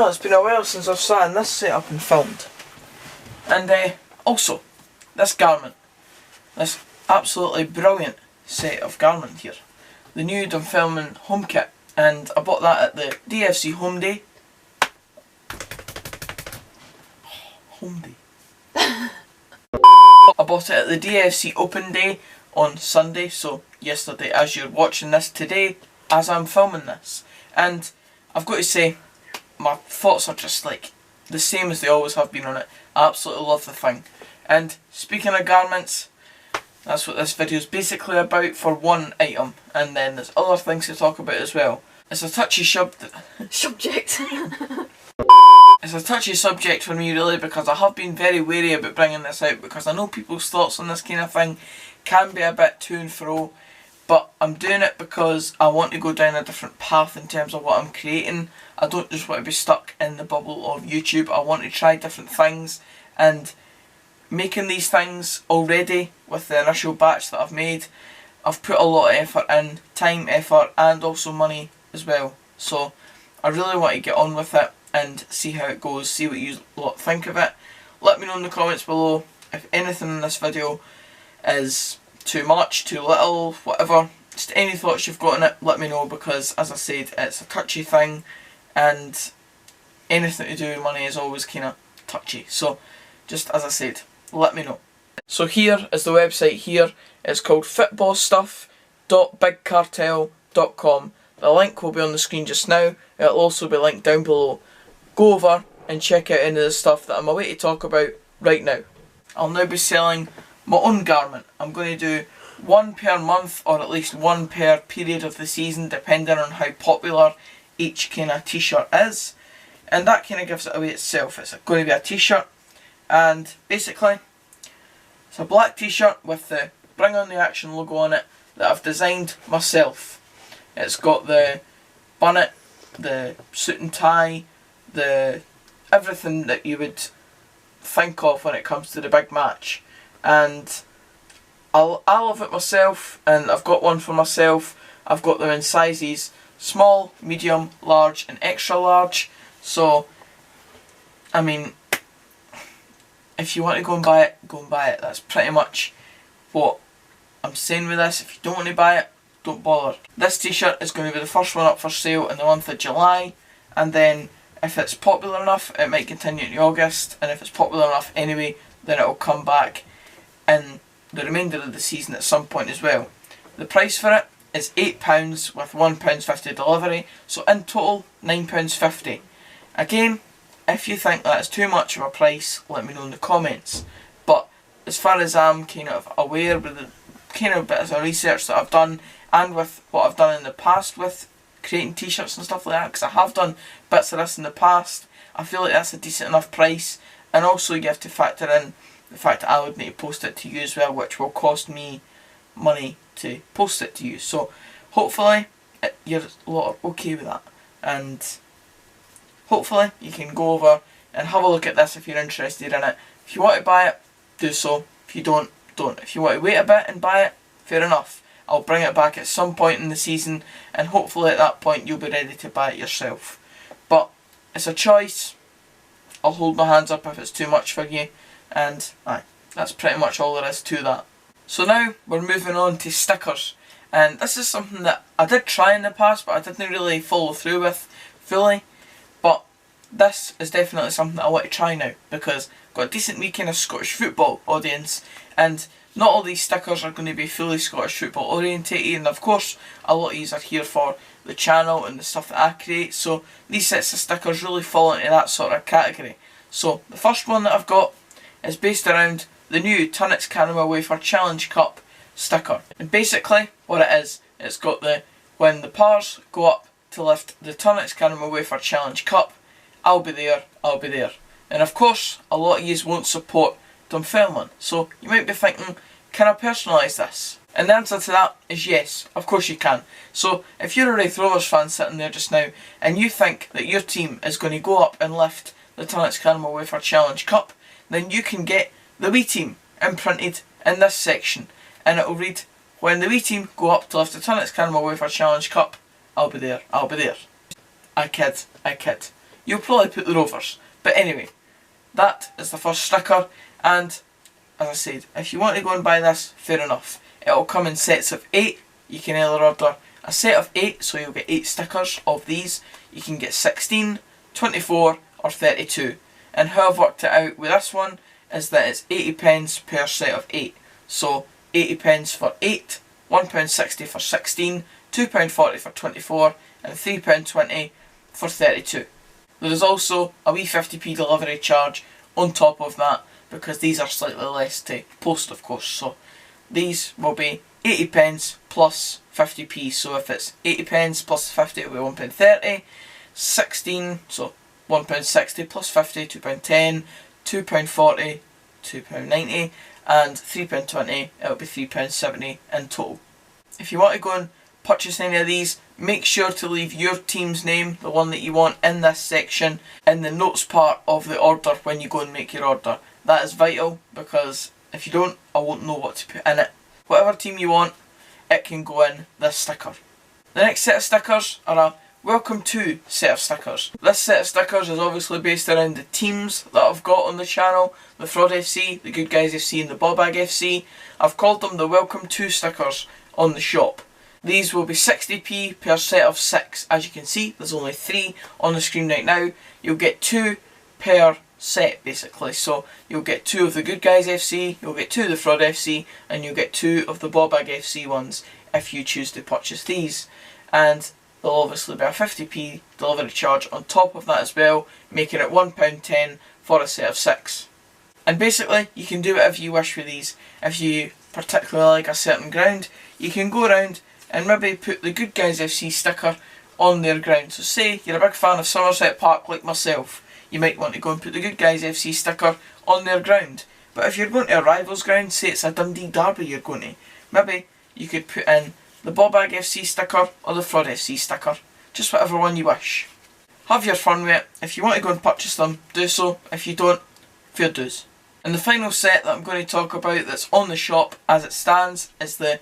know, it's been a while since I've sat in this setup and filmed. And also, this garment. This absolutely brilliant set of garment here. The new Dunfermline home kit. And I bought that at the DFC Home Day. Home Day. I bought it at the DFC Open Day on Sunday, so yesterday, as you're watching this today, as I'm filming this. And I've got to say, my thoughts are just like the same as they always have been on it. I absolutely love the thing. And speaking of garments, that's what this video is basically about for one item, and then there's other things to talk about as well. It's a touchy subject. It's a touchy subject for me really, because I have been very wary about bringing this out, because I know people's thoughts on this kind of thing can be a bit to and fro, but I'm doing it because I want to go down a different path in terms of what I'm creating. I don't just want to be stuck in the bubble of YouTube. I want to try different things, and making these things already with the initial batch that I've made, I've put a lot of effort in, time, effort and also money as well. So I really want to get on with it and see how it goes, see what you lot think of it. Let me know in the comments below if anything in this video is too much, too little, whatever. Just any thoughts you've got on it, let me know, because as I said, it's a touchy thing and anything to do with money is always kind of touchy. So just as I said, let me know. So here is the website here. It's called fitbossstuff.bigcartel.com. The link will be on the screen just now. It'll also be linked down below. Go over and check out any of the stuff that I'm away to talk about right now. I'll now be selling my own garment. I'm going to do one per month, or at least one per period of the season, depending on how popular each kind of t-shirt is. And that kind of gives it away itself. It's going to be a t-shirt, and basically it's a black t-shirt with the Bring On The Action logo on it that I've designed myself. It's got the bonnet, the suit and tie, the everything that you would think of when it comes to the big match. And I love it myself, and I've got one for myself. I've got them in sizes small, medium, large and extra large. So I mean, if you want to go and buy it, go and buy it. That's pretty much what I'm saying with this. If you don't want to buy it, don't bother. This t-shirt is going to be the first one up for sale in the month of July, and then if it's popular enough, it might continue into August, and if it's popular enough anyway, then it'll come back in the remainder of the season at some point as well. The price for it is £8 with £1.50 delivery, so in total £9.50. Again, if you think that's too much of a price, let me know in the comments. But as far as I'm kind of aware with the kind of bits of research that I've done, and with what I've done in the past with creating t-shirts and stuff like that, because I have done bits of this in the past, I feel like that's a decent enough price. And also you have to factor in the fact that I would need to post it to you as well, which will cost me money to post it to you. So hopefully you're a lot okay with that, and hopefully you can go over and have a look at this if you're interested in it. If you want to buy it, do so. If you don't, don't. If you want to wait a bit and buy it, fair enough. I'll bring it back at some point in the season, and hopefully at that point you'll be ready to buy it yourself. But it's a choice. I'll hold my hands up if it's too much for you, and aye, that's pretty much all there is to that. So now we're moving on to stickers, and this is something that I did try in the past but I didn't really follow through with fully. But this is definitely something that I want to try now, because I've got a decent wee kind of Scottish football audience, and not all these stickers are going to be fully Scottish football orientated, and of course a lot of these are here for the channel and the stuff that I create, so these sets of stickers really fall into that sort of category. So the first one that I've got is based around the new Tunnocks Caramel Wafer Challenge Cup sticker. And basically what it is, it's got the when the pars go up to lift the Tunnocks Caramel Wafer Challenge Cup, I'll be there, I'll be there. And of course a lot of yous won't support Dunfermline, so you might be thinking, can I personalise this? And the answer to that is yes, of course you can. So if you're a Raith Rovers fan sitting there just now, and you think that your team is going to go up and lift the Tunnocks Caramel Wafer Challenge Cup, then you can get the wee team imprinted in this section, and it will read, when the wee team go up to lift the Tunnocks Caramel Wafer Challenge Cup, I'll be there, I'll be there. I kid, I kid. you'll probably put the Rovers. But anyway, that is the first sticker, and as I said, if you want to go and buy this, fair enough. It'll come in sets of 8. You can either order a set of 8, so you'll get 8 stickers of these. You can get 16, 24 or 32. And how I've worked it out with this one is that it's 80 pence per set of 8. So 80 pence for 8, £1.60 for 16, £2.40 for 24 and £3.20 for 32. There is also a wee 50p delivery charge on top of that, because these are slightly less to post, of course. So these will be 80 pence plus 50p. So if it's 80 pence plus 50, it will be £1.30. 16, so £1.60 plus 50, £2.10, £2.40, £2.90 and £3.20, it'll be £3.70 in total. If you want to go and purchase any of these, make sure to leave your team's name, the one that you want, in this section, in the notes part of the order when you go and make your order. That is vital, because if you don't, I won't know what to put in it. Whatever team you want, it can go in this sticker. The next set of stickers are a Welcome to set of stickers. This set of stickers is obviously based around the teams that I've got on the channel, the Fraud FC, the Good Guys FC and the Bobbag FC. I've called them the Welcome to stickers on the shop. These will be 60p per set of 6. As you can see, there's only 3 on the screen right now. You'll get 2 per set basically. So you'll get 2 of the Good Guys FC, you'll get 2 of the Fraud FC and you'll get 2 of the Bobbag FC ones if you choose to purchase these. And there'll obviously be a 50p delivery charge on top of that as well, making it £1.10 for a set of 6. And basically, you can do whatever you wish with these. If you particularly like a certain ground, you can go around and maybe put the Good Guys FC sticker on their ground. So say you're a big fan of Somerset Park like myself, you might want to go and put the Good Guys FC sticker on their ground. But if you're going to a rival's ground, say it's a Dundee derby you're going to, maybe you could put in the Bobbag FC sticker or the Fraud FC sticker. Just whatever one you wish. Have your fun with it. If you want to go and purchase them, do so. If you don't, fair dues. And the final set that I'm going to talk about that's on the shop as it stands is the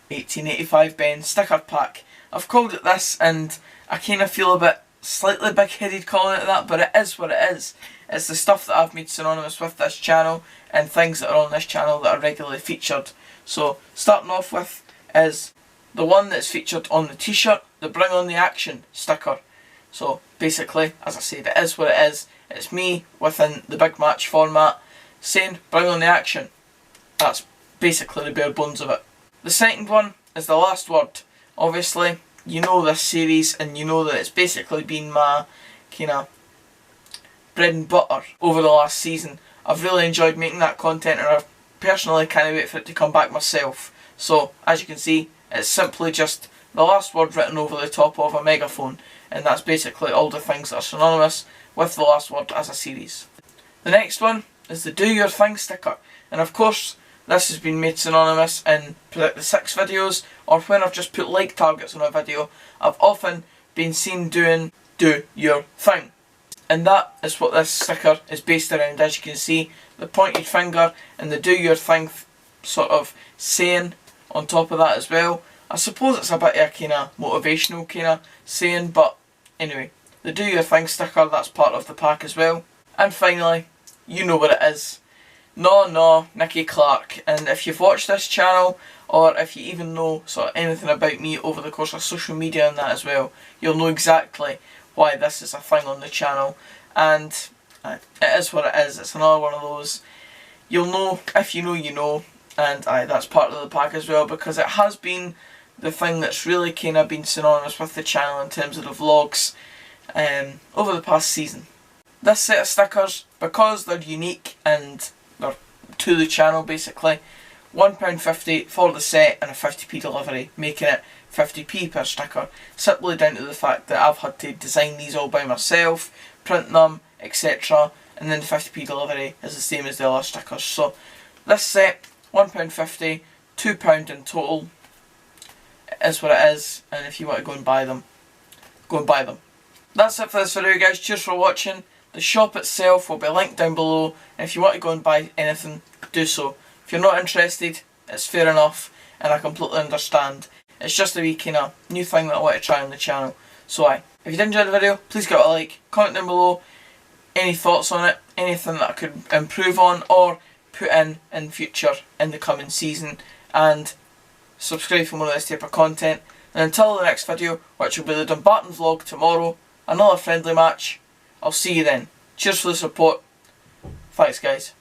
1885 Ben sticker pack. I've called it this and I kind of feel a bit slightly big-headed calling it that, but it is what it is. It's the stuff that I've made synonymous with this channel and things that are on this channel that are regularly featured. So starting off with is the one that's featured on the t-shirt, the Bring On The Action sticker. So basically, as I said, it is what it is. It's me within the big match format saying bring on the action. That's basically the bare bones of it. The second one is The Last Word. Obviously, you know this series and you know that it's basically been my kind of bread and butter over the last season. I've really enjoyed making that content and I personally can't wait for it to come back myself. So, as you can see, it's simply just the last word written over the top of a megaphone, and that's basically all the things that are synonymous with The Last Word as a series. The next one is the Do Your Thing sticker, and of course this has been made synonymous in Predict the 6 videos, or when I've just put like targets on a video, I've often been seen doing Do Your Thing. And that is what this sticker is based around. As you can see, the pointed finger and the Do Your Thing sort of saying on top of that as well. I suppose it's a bit of a kind of motivational kind of saying, but anyway, the Do Your Thing sticker, that's part of the pack as well. And finally, you know what it is. No, Nicky Clark. And if you've watched this channel, or if you even know sort of anything about me over the course of social media and that as well, you'll know exactly why this is a thing on the channel. And it is what it is. It's another one of those. You'll know, if you know, you know. And that's part of the pack as well, because it has been the thing that's really kind of been synonymous with the channel in terms of the vlogs over the past season. This set of stickers, because they're unique and they're to the channel basically, £1.50 for the set and a 50p delivery, making it 50p per sticker, simply down to the fact that I've had to design these all by myself, print them, etc. And then the 50p delivery is the same as the other stickers. So this set, £1.50, £2 in total, is what it is, and if you want to go and buy them, go and buy them. That's it for this video guys, cheers for watching. The shop itself will be linked down below, and if you want to go and buy anything, do so. If you're not interested, it's fair enough, and I completely understand. It's just a wee kind of new thing that I want to try on the channel. So if you did enjoy the video, please give it a like, comment down below any thoughts on it, anything that I could improve on or put in future in the coming season, and subscribe for more of this type of content. And until the next video, which will be the Dumbarton vlog tomorrow, another friendly match, I'll see you then. Cheers for the support. Thanks guys.